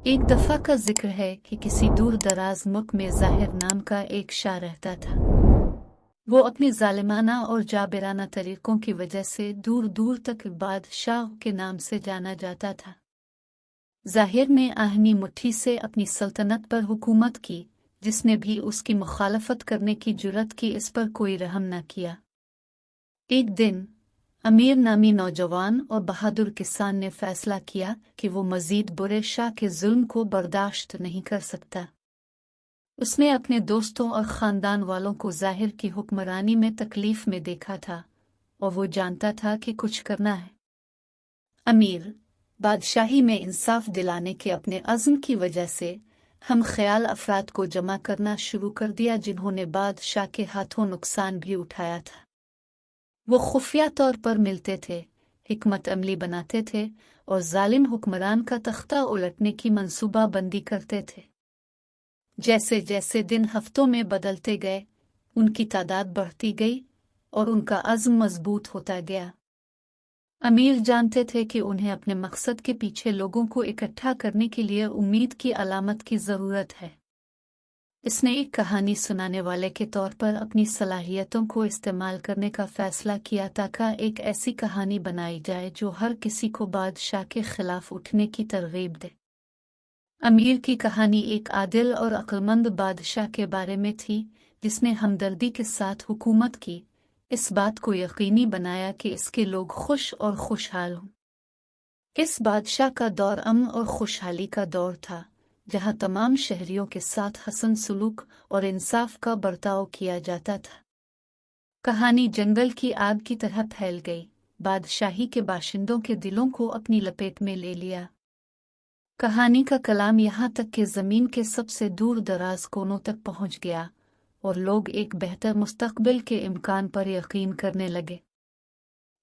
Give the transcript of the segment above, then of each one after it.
एक दफा का जिक्र है कि किसी दूर दराज मुल्क में ज़ाहिर नाम का एक शाह रहता था। वो अपनी जालिमाना और जाबिराना तरीकों की वजह से दूर दूर तक बादशाह के नाम से जाना जाता था। ज़ाहिर ने आहनी मुट्ठी से अपनी सल्तनत पर हुकूमत की, जिसने भी उसकी मुखालफत करने की जुर्रत की इस पर कोई रहम न किया। एक दिन अमीर नामी नौजवान और बहादुर किसान ने फैसला किया कि वो मजीद बुरे शाह के जुल्म को बर्दाश्त नहीं कर सकता। उसने अपने दोस्तों और ख़ानदान वालों को ज़ाहिर की हुक्मरानी में तकलीफ में देखा था और वो जानता था कि कुछ करना है। अमीर बादशाही में इंसाफ दिलाने के अपने अज़्म की वजह से हम ख्याल अफराद को जमा करना शुरू कर दिया, जिन्होंने बादशाह के हाथों नुकसान भी उठाया था। वो खुफिया तौर पर मिलते थे, हिकमत अमली बनाते थे और जालिम हुक्मरान का तख्ता उलटने की मंसूबा बंदी करते थे। जैसे जैसे दिन हफ्तों में बदलते गए, उनकी तादाद बढ़ती गई और उनका अज़्म मजबूत होता गया। अमीर जानते थे कि उन्हें अपने मकसद के पीछे लोगों को इकट्ठा करने के लिए उम्मीद की अलामत की ज़रूरत है। इसने एक कहानी सुनाने वाले के तौर पर अपनी सलाहियतों को इस्तेमाल करने का फैसला किया ताकि एक ऐसी कहानी बनाई जाए जो हर किसी को बादशाह के खिलाफ उठने की तरगीब दे। अमीर की कहानी एक आदिल और अक्लमंद बादशाह के बारे में थी, जिसने हमदर्दी के साथ हुकूमत की, इस बात को यकीनी बनाया कि इसके लोग खुश और खुशहाल हों। इस बादशाह का दौर अमन और खुशहाली का दौर था, जहाँ तमाम शहरियों के साथ हसन सलूक और इंसाफ का बर्ताव किया जाता था। कहानी जंगल की आग की तरह फैल गई, बादशाही के बाशिंदों के दिलों को अपनी लपेट में ले लिया। कहानी का कलाम यहाँ तक कि ज़मीन के सबसे दूर दराज कोनों तक पहुँच गया और लोग एक बेहतर मुस्तकबिल के इम्कान पर यकीन करने लगे।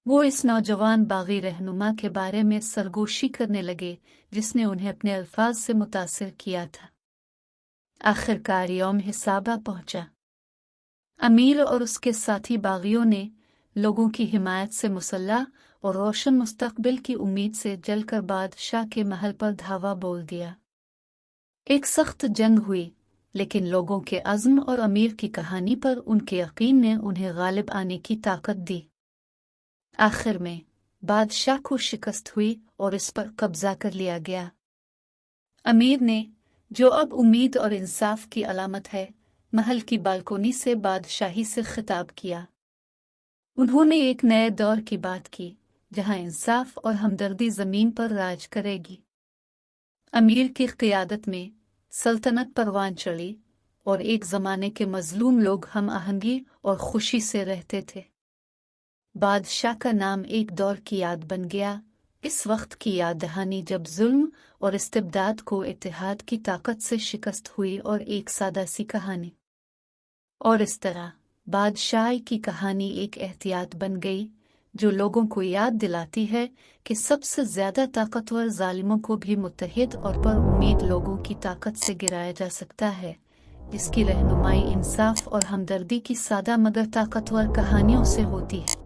वो इस नौजवान बागी रहनुमा के बारे में सरगोशी करने लगे, जिसने उन्हें अपने अल्फाज से मुतासिर किया था। आखिरकार यौम हिसाबा पहुंचा। अमीर और उसके साथी बागियों ने लोगों की हिमायत से मुसल्लह और रोशन मुस्तकबिल की उम्मीद से जलकर बादशाह के महल पर धावा बोल दिया। एक सख्त जंग हुई, लेकिन लोगों के अज़्म और अमीर की कहानी पर उनके यकीन ने उन्हें गालिब आने की ताकत दी। आखिर में बादशाह को शिकस्त हुई और इस पर कब्जा कर लिया गया। अमीर ने, जो अब उम्मीद और इंसाफ की अलामत है, महल की बालकोनी से बादशाही से खिताब किया। उन्होंने एक नए दौर की बात की, जहां इंसाफ और हमदर्दी ज़मीन पर राज करेगी। अमीर की क़ियादत में सल्तनत परवान चढ़ी और एक ज़माने के मज़लूम लोग हम आहंगी और खुशी से रहते थे। बादशाह का नाम एक दौर की याद बन गया, इस वक्त की याद दहानी जब जुल्म और इस्तिबदाद को इत्तेहाद की ताकत से शिकस्त हुई, और एक सादा सी कहानी। और इस तरह बादशाह की कहानी एक एहतियात बन गई, जो लोगों को याद दिलाती है कि सबसे ज़्यादा ताकतवर जालिमों को भी मुत्तहिद और पर उम्मीद लोगों की ताकत से गिराया जा सकता है, जिसकी रहनुमाई इंसाफ और हमदर्दी की सादा मगर ताकतवर कहानियों से होती है।